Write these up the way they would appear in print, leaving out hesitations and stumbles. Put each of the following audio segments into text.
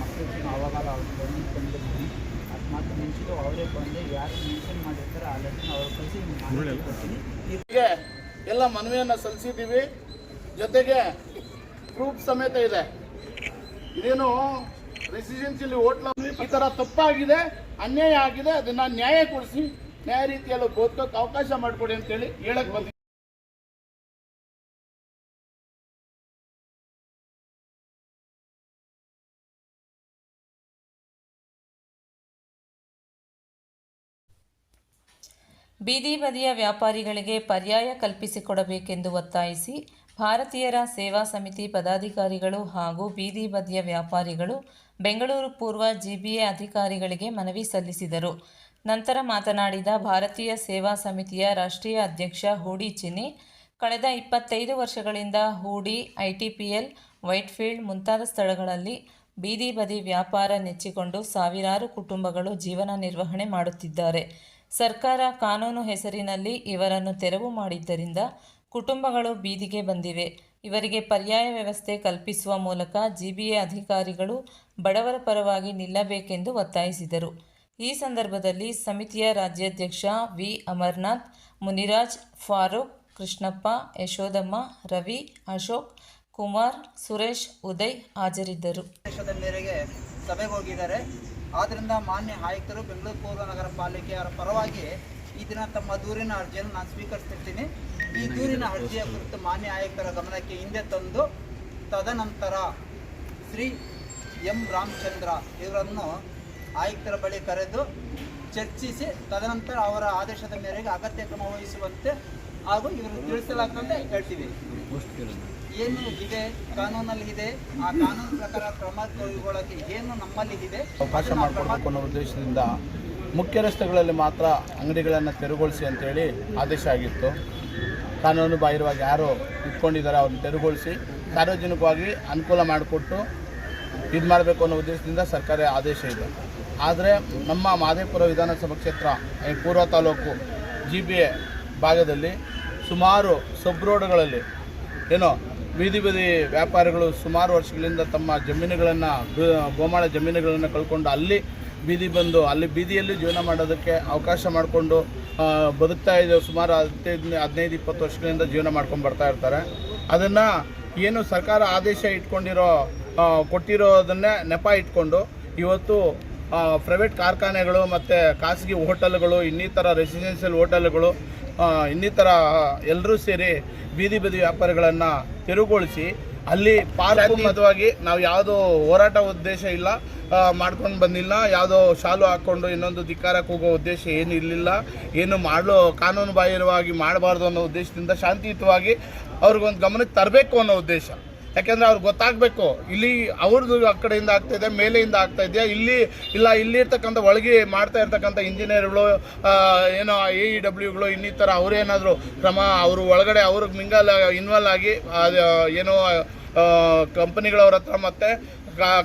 Marks ಅವಾಗಲ್ಲ ಅವ್ರು ಬಂದಿರ್ತೀನಿ ಅದು ಮಾತ್ರ ನೆನ್ಸಿಟ್ಟು ಅವರೇ ಬಂದು ಯಾರು ಮೆನ್ಷನ್ ಮಾಡಿರ್ತಾರೆ ಆ ಲೆಟ್ನ ಅವ್ರ ಕಳಿಸಿ ಕೊಡ್ತೀನಿ. ಹೀಗೆ ಎಲ್ಲ ಮನವಿಯನ್ನು ಸಲ್ಲಿಸಿದ್ದೀವಿ. ಜೊತೆಗೆ ಪ್ರೂಫ್ ಸಮೇತ ಇದೆ. ಇದೇನು ರೆಸಿಡೆನ್ಷಿಯಲ್ ಹೋಟ್ಲ ಈ ಥರ ತಪ್ಪಾಗಿದೆ, ಅನ್ಯಾಯ ಆಗಿದೆ, ಅದನ್ನು ನ್ಯಾಯ ಕೊಡಿಸಿ ನ್ಯಾಯ ರೀತಿಯಲ್ಲಿ ಬದುಕೋಕೆ ಅವಕಾಶ ಮಾಡಿಕೊಡಿ ಅಂತೇಳಿ ಹೇಳಕ್ಕೆ ಬಂದಿದ್ದೀವಿ. ಬೀದಿ ಬದಿಯ ವ್ಯಾಪಾರಿಗಳಿಗೆ ಪರ್ಯಾಯ ಕಲ್ಪಿಸಿಕೊಡಬೇಕೆಂದು ಒತ್ತಾಯಿಸಿ ಭಾರತೀಯರ ಸೇವಾ ಸಮಿತಿ ಪದಾಧಿಕಾರಿಗಳು ಹಾಗೂ ಬೀದಿ ಬದಿಯ ವ್ಯಾಪಾರಿಗಳು ಬೆಂಗಳೂರು ಪೂರ್ವ ಜಿಬಿಎ ಅಧಿಕಾರಿಗಳಿಗೆ ಮನವಿ ಸಲ್ಲಿಸಿದರು. ನಂತರ ಮಾತನಾಡಿದ ಭಾರತೀಯ ಸೇವಾ ಸಮಿತಿಯ ರಾಷ್ಟ್ರೀಯ ಅಧ್ಯಕ್ಷ ಹೂಡಿ ಚಿನ್ನಿ, ಕಳೆದ 25 ವರ್ಷಗಳಿಂದ ಹೂಡಿ, ITPL, ವೈಟ್ಫೀಲ್ಡ್ ಮುಂತಾದ ಸ್ಥಳಗಳಲ್ಲಿ ಬೀದಿ ಬದಿ ವ್ಯಾಪಾರ ನೆಚ್ಚಿಕೊಂಡು ಸಾವಿರಾರು ಕುಟುಂಬಗಳು ಜೀವನ ನಿರ್ವಹಣೆ ಮಾಡುತ್ತಿದ್ದಾರೆ. ಸರ್ಕಾರ ಕಾನೂನು ಹೆಸರಿನಲ್ಲಿ ಇವರನ್ನು ತೆರವು ಮಾಡಿದ್ದರಿಂದ ಕುಟುಂಬಗಳು ಬೀದಿಗೆ ಬಂದಿವೆ. ಇವರಿಗೆ ಪರ್ಯಾಯ ವ್ಯವಸ್ಥೆ ಕಲ್ಪಿಸುವ ಮೂಲಕ ಜಿಬಿಎ ಅಧಿಕಾರಿಗಳು ಬಡವರ ಪರವಾಗಿ ನಿಲ್ಲಬೇಕೆಂದು ಒತ್ತಾಯಿಸಿದರು. ಈ ಸಂದರ್ಭದಲ್ಲಿ ಸಮಿತಿಯ ರಾಜ್ಯಾಧ್ಯಕ್ಷ ವಿ. ಅಮರನಾಥ್, ಮುನಿರಾಜ್, ಫಾರೂಕ್, ಕೃಷ್ಣಪ್ಪ, ಯಶೋದಮ್ಮ, ರವಿ, ಅಶೋಕ್ ಕುಮಾರ್, ಸುರೇಶ್, ಉದಯ್ ಹಾಜರಿದ್ದರು. ಮೇರೆಗೆ ಸಭೆಗೆ ಹೋಗಿದ್ದಾರೆ. ಆದ್ದರಿಂದ ಮಾನ್ಯ ಆಯುಕ್ತರು ಬೆಂಗಳೂರು ಪೂರ್ವ ನಗರ ಪಾಲಿಕೆಯವರ ಪರವಾಗಿ ಈ ದಿನ ತಮ್ಮ ದೂರಿನ ಅರ್ಜಿಯನ್ನು ನಾನು ಸ್ವೀಕರಿಸ್ತಿರ್ತೀನಿ. ಈ ದೂರಿನ ಅರ್ಜಿಯ ಕುರಿತು ಮಾನ್ಯ ಆಯುಕ್ತರ ಗಮನಕ್ಕೆ ಹಿಂದೆ ತಂದು ತದನಂತರ ಶ್ರೀ ಎಂ ರಾಮಚಂದ್ರ ಇವರನ್ನು ಆಯುಕ್ತರ ಬಳಿ ಕರೆದು ಚರ್ಚಿಸಿ ತದನಂತರ ಅವರ ಆದೇಶದ ಮೇರೆಗೆ ಅಗತ್ಯ ಕ್ರಮ ವಹಿಸುವಂತೆ ಹಾಗೂ ಇವರು ತಿಳಿಸಲಾಗುವಂತೆ ಹೇಳ್ತೀವಿ. ಏನು ಇದೆ ಕಾನೂನಲ್ಲಿ ಇದೆ ಆ ಕಾನೂನು ಪ್ರಕಾರ ಕ್ರಮ ಕೈಗೊಳ್ಳೋಕ್ಕೆ ಏನು ನಮ್ಮಲ್ಲಿ ಇದೆ ಅವಕಾಶ ಮಾಡಿಕೊಡಬೇಕು ಅನ್ನೋ ಉದ್ದೇಶದಿಂದ ಮುಖ್ಯ ರಸ್ತೆಗಳಲ್ಲಿ ಮಾತ್ರ ಅಂಗಡಿಗಳನ್ನು ತೆರವುಗೊಳಿಸಿ ಅಂತೇಳಿ ಆದೇಶ ಆಗಿತ್ತು. ಕಾನೂನು ಬಾಹಿರವಾಗಿ ಯಾರು ಇಟ್ಕೊಂಡಿದ್ದಾರೆ ಅವ್ರನ್ನ ತೆರವುಗೊಳಿಸಿ ಸಾರ್ವಜನಿಕವಾಗಿ ಅನುಕೂಲ ಮಾಡಿಕೊಟ್ಟು ಇದು ಮಾಡಬೇಕು ಅನ್ನೋ ಉದ್ದೇಶದಿಂದ ಸರ್ಕಾರಿ ಆದೇಶ ಇದೆ. ಆದರೆ ನಮ್ಮ ಮಹದೇವಪುರ ವಿಧಾನಸಭಾ ಕ್ಷೇತ್ರ ಪೂರ್ವ ತಾಲೂಕು GBA ಭಾಗದಲ್ಲಿ ಸುಮಾರು ಸಬ್ ರೋಡ್ಗಳಲ್ಲಿ ಏನೋ ಬೀದಿ ಬದಿ ವ್ಯಾಪಾರಿಗಳು ಸುಮಾರು ವರ್ಷಗಳಿಂದ ತಮ್ಮ ಜಮೀನುಗಳನ್ನು ಗೋಮಾಳ ಜಮೀನುಗಳನ್ನು ಕಳ್ಕೊಂಡು ಅಲ್ಲಿ ಬೀದಿ ಬಂದು ಅಲ್ಲಿ ಬೀದಿಯಲ್ಲಿ ಜೀವನ ಮಾಡೋದಕ್ಕೆ ಅವಕಾಶ ಮಾಡಿಕೊಂಡು ಬದುಕ್ತಾ ಇದ್ದೇವೆ. ಸುಮಾರು 15-20 ವರ್ಷಗಳಿಂದ ಜೀವನ ಮಾಡ್ಕೊಂಡು ಬರ್ತಾ ಇರ್ತಾರೆ. ಅದನ್ನು ಏನು ಸರ್ಕಾರ ಆದೇಶ ಕೊಟ್ಟಿರೋದನ್ನೇ ನೆಪ ಇಟ್ಕೊಂಡು ಇವತ್ತು ಪ್ರೈವೇಟ್ ಕಾರ್ಖಾನೆಗಳು ಮತ್ತು ಖಾಸಗಿ ಹೋಟೆಲ್ಗಳು, ಇನ್ನಿತರ ರೆಸಿಡೆನ್ಷಿಯಲ್ ಹೋಟೆಲ್ಗಳು, ಇನ್ನಿತರ ಎಲ್ಲರೂ ಸೇರಿ ಬೀದಿ ಬದಿ ವ್ಯಾಪಾರಿಗಳನ್ನು ತೆರವುಗೊಳಿಸಿ ಅಲ್ಲಿ ಪಾರ್ವವಾಗಿ ನಾವು ಯಾವುದೋ ಹೋರಾಟ ಉದ್ದೇಶ ಇಲ್ಲ ಮಾಡ್ಕೊಂಡು ಬಂದಿಲ್ಲ, ಯಾವುದೋ ಶಾಲು ಹಾಕ್ಕೊಂಡು ಇನ್ನೊಂದು ಧಿಕ್ಕಾರಕ್ಕೆ ಹೋಗೋ ಉದ್ದೇಶ ಏನು ಇರಲಿಲ್ಲ. ಏನು ಮಾಡಲು ಕಾನೂನು ಬಾಹಿರವಾಗಿ ಮಾಡಬಾರ್ದು ಅನ್ನೋ ಉದ್ದೇಶದಿಂದ ಶಾಂತಿಯುತವಾಗಿ ಅವ್ರಿಗೊಂದು ಗಮನಕ್ಕೆ ತರಬೇಕು ಅನ್ನೋ ಉದ್ದೇಶ. ಯಾಕೆಂದರೆ ಅವ್ರಿಗೆ ಗೊತ್ತಾಗಬೇಕು ಇಲ್ಲಿ ಅವ್ರದ್ದು ಆ ಕಡೆಯಿಂದ ಆಗ್ತಾಯಿದೆ, ಮೇಲೆಯಿಂದ ಆಗ್ತಾ ಇದೆಯಾ, ಇಲ್ಲಿರ್ತಕ್ಕಂಥ ಒಳಗೆ ಮಾಡ್ತಾ ಇರ್ತಕ್ಕಂಥ ಇಂಜಿನಿಯರ್ಗಳು, ಏನೋ AEWಗಳು ಇನ್ನಿತರ ಅವರೇನಾದರೂ ಕ್ರಮ ಅವರು ಒಳಗಡೆ ಅವ್ರಿಗೆ ಇನ್ವಾಲ್ವ್ ಆಗಿ ಏನೋ ಕಂಪನಿಗಳವ್ರ ಹತ್ರ ಮತ್ತು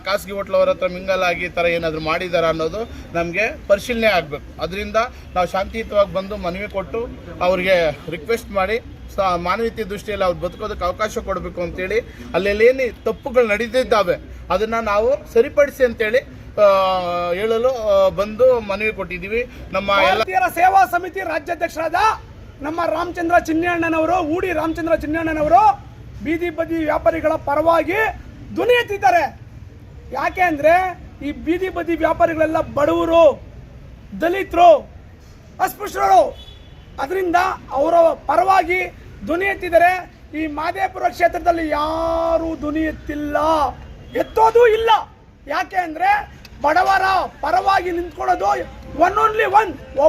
ಖಾಸಗಿ ಹೋಟ್ಲವ್ರ ಹತ್ರ ಮಿಂಗಲಾಗಿ ಈ ಥರ ಏನಾದರೂ ಮಾಡಿದಾರ ಅನ್ನೋದು ನಮಗೆ ಪರಿಶೀಲನೆ ಆಗಬೇಕು. ಅದರಿಂದ ನಾವು ಶಾಂತಿಯುತವಾಗಿ ಬಂದು ಮನವಿ ಕೊಟ್ಟು ಅವ್ರಿಗೆ ರಿಕ್ವೆಸ್ಟ್ ಮಾಡಿ ಮಾನವೀಯತೆ ದೃಷ್ಟಿಯಲ್ಲಿ ಅವ್ರು ಬದುಕೋದಕ್ಕೆ ಅವಕಾಶ ಕೊಡಬೇಕು ಅಂತೇಳಿ ಅಲ್ಲೆಲ್ಲೇನು ತಪ್ಪುಗಳು ನಡೀತಿದ್ದಾವೆ ಅದನ್ನು ನಾವು ಸರಿಪಡಿಸಿ ಅಂತೇಳಿ ಹೇಳಲು ಬಂದು ಮನವಿ ಕೊಟ್ಟಿದ್ದೀವಿ. ನಮ್ಮ ಭಾರತೀಯರ ಸೇವಾ ಸಮಿತಿ ರಾಜ್ಯಾಧ್ಯಕ್ಷರಾದ ನಮ್ಮ ರಾಮಚಂದ್ರ ಚಿನ್ನಣ್ಣನವರು, ಹೂಡಿ ರಾಮಚಂದ್ರ ಚಿನ್ನಣ್ಣನವರು ಬೀದಿ ಬದಿ ವ್ಯಾಪಾರಿಗಳ ಪರವಾಗಿ ಧ್ವನಿ ಎತ್ತಿದ್ದಾರೆ. ಯಾಕೆ ಅಂದರೆ ಈ ಬೀದಿ ಬದಿ ವ್ಯಾಪಾರಿಗಳೆಲ್ಲ ಬಡವರು, ದಲಿತರು, ಅಸ್ಪೃಶ್ಯರು. ಅದರಿಂದ ಅವರ ಪರವಾಗಿ ಧ್ವನಿ ಎತ್ತಿದ್ದಾರೆ. ಈ ಮಹದೇವಪುರ ಕ್ಷೇತ್ರದಲ್ಲಿ ಯಾರೂ ಧ್ವನಿ ಎತ್ತೋದು ಇಲ್ಲ. ಯಾಕೆ ಅಂದರೆ ಬಡವರ ಪರವಾಗಿ ನಿಂತ್ಕೊಳ್ಳೋದು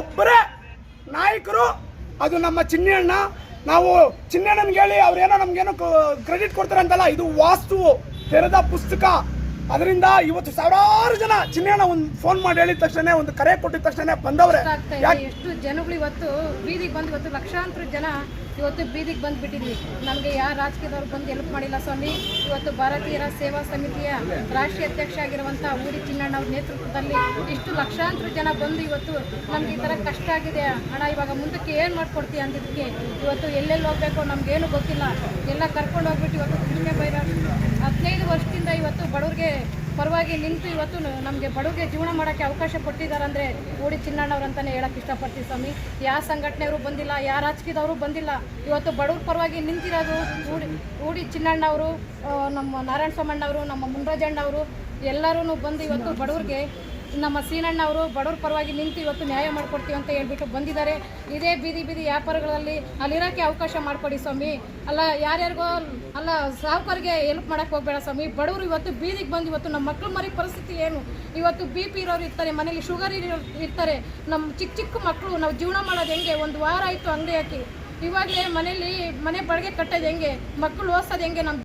ಒಬ್ಬರೇ ನಾಯಕರು, ಅದು ನಮ್ಮ ಚಿನ್ನಣ್ಣ. ನಾವು ಚಿನ್ನಣ್ಣನಿಗೆ ಹೇಳಿ ಅವ್ರೇನೋ ನಮಗೇನೋ ಕ್ರೆಡಿಟ್ ಕೊಡ್ತಾರೆ ಅಂತಲ್ಲ, ಇದು ವಾಸ್ತು ತೆರೆದ ಪುಸ್ತಕ. ಅದರಿಂದ ಇವತ್ತು ಸಾವಿರಾರು ಜನ ಚಿನ್ನಣ್ಣ ಒಂದು ಫೋನ್ ಮಾಡಿ ಹೇಳಿದ ತಕ್ಷಣ, ಒಂದು ಕರೆ ಕೊಟ್ಟಿದ ತಕ್ಷಣ ಬಂದವ್ರೆ. ಎಷ್ಟು ಜನಗಳು ಇವತ್ತು ಬೀದಿಗೆ ಬಂದು ಇವತ್ತು ಲಕ್ಷಾಂತರ ಜನ ಇವತ್ತು ಬೀದಿಗೆ ಬಂದುಬಿಟ್ಟಿದ್ವಿ. ನಮಗೆ ಯಾರು ರಾಜಕೀಯದವ್ರು ಬಂದು ಹೆಲ್ಪ್ ಮಾಡಿಲ್ಲ ಸ್ವಾಮಿ. ಇವತ್ತು ಭಾರತೀಯರ ಸೇವಾ ಸಮಿತಿಯ ರಾಷ್ಟ್ರೀಯ ಅಧ್ಯಕ್ಷ ಆಗಿರುವಂಥ ಹೂಡಿ ಚಿನ್ನಣ್ಣ ಅವ್ರ ನೇತೃತ್ವದಲ್ಲಿ ಇಷ್ಟು ಲಕ್ಷಾಂತರ ಜನ ಬಂದು ಇವತ್ತು ನಮ್ಗೆ ಈ ಥರ ಕಷ್ಟ ಆಗಿದೆ ಅಣ್ಣ, ಇವಾಗ ಮುಂದಕ್ಕೆ ಏನು ಮಾಡ್ಕೊಡ್ತೀವಿ ಅಂದಿದ್ದಕ್ಕೆ ಇವತ್ತು ಎಲ್ಲೆಲ್ಲಿ ಹೋಗಬೇಕು ನಮಗೇನು ಗೊತ್ತಿಲ್ಲ, ಎಲ್ಲ ಕರ್ಕೊಂಡು ಹೋಗ್ಬಿಟ್ಟು ಇವತ್ತು ಕೃಷ್ಣ ಬೈರ 15 ವರ್ಷದಿಂದ ಇವತ್ತು ಬಡವ್ರಿಗೆ ಪರವಾಗಿ ನಿಂತು ಇವತ್ತು ನಮಗೆ ಬಡವರಿಗೆ ಜೀವನ ಮಾಡೋಕ್ಕೆ ಅವಕಾಶ ಕೊಟ್ಟಿದ್ದಾರೆ ಅಂದರೆ ಊಡಿ ಚಿನ್ನಣ್ಣವ್ರು ಅಂತಲೇ ಹೇಳಕ್ಕೆ ಇಷ್ಟಪಡ್ತೀವಿ ಸ್ವಾಮಿ. ಯಾವ ಸಂಘಟನೆಯವರು ಬಂದಿಲ್ಲ, ಯಾವ ರಾಜಕೀಯದವರು ಬಂದಿಲ್ಲ. ಇವತ್ತು ಬಡವ್ರ ಪರವಾಗಿ ನಿಂತಿರೋದು ಊಡಿ ಚಿನ್ನಣ್ಣವರು, ನಮ್ಮ ನಾರಾಯಣ ಸ್ವಾಮಣ್ಣವರು, ನಮ್ಮ ಮುನ್ರಾಜಣ್ಣವರು ಎಲ್ಲರೂ ಬಂದು ಇವತ್ತು ಬಡವ್ರಿಗೆ, ನಮ್ಮ ಸೀನಣ್ಣವರು ಬಡವ್ರ ಪರವಾಗಿ ನಿಂತು ಇವತ್ತು ನ್ಯಾಯ ಮಾಡಿಕೊಡ್ತೀವಿ ಅಂತ ಹೇಳ್ಬಿಟ್ಟು ಬಂದಿದ್ದಾರೆ. ಇದೇ ಬೀದಿ ವ್ಯಾಪಾರಗಳಲ್ಲಿ ಅಲ್ಲಿರೋಕ್ಕೆ ಅವಕಾಶ ಮಾಡಿಕೊಡಿ ಸ್ವಾಮಿ. ಅಲ್ಲ ಯಾರ್ಯಾರಿಗೋ ಅಲ್ಲ ಸಾಹುಕಾರಿಗೆ ಹೆಲ್ಪ್ ಮಾಡೋಕ್ಕೆ ಹೋಗಬೇಡ ಸ್ವಾಮಿ. ಬಡವರು ಇವತ್ತು ಬೀದಿಗೆ ಬಂದು ಇವತ್ತು ನಮ್ಮ ಮಕ್ಕಳು ಮರಿ ಪರಿಸ್ಥಿತಿ ಏನು, ಇವತ್ತು BP ಇರೋರು ಇರ್ತಾರೆ, ಮನೇಲಿ ಶುಗರ್ ಇರ್ತಾರೆ, ನಮ್ಮ ಚಿಕ್ಕ ಮಕ್ಕಳು ನಾವು ಜೀವನ ಮಾಡೋದು ಹೆಂಗೆ? 1 ವಾರ ಆಯಿತು ಅಂಗಡಿ ಹಾಕಿ, ಇವಾಗಲೇ ಮನೇಲಿ ಮನೆ ಬಾಡಿಗೆ ಕಟ್ಟೋದು ಹೆಂಗೆ? ಮಕ್ಕಳು ಓದಿಸೋದು ಹೆಂಗೆ? ನಮ್ಮ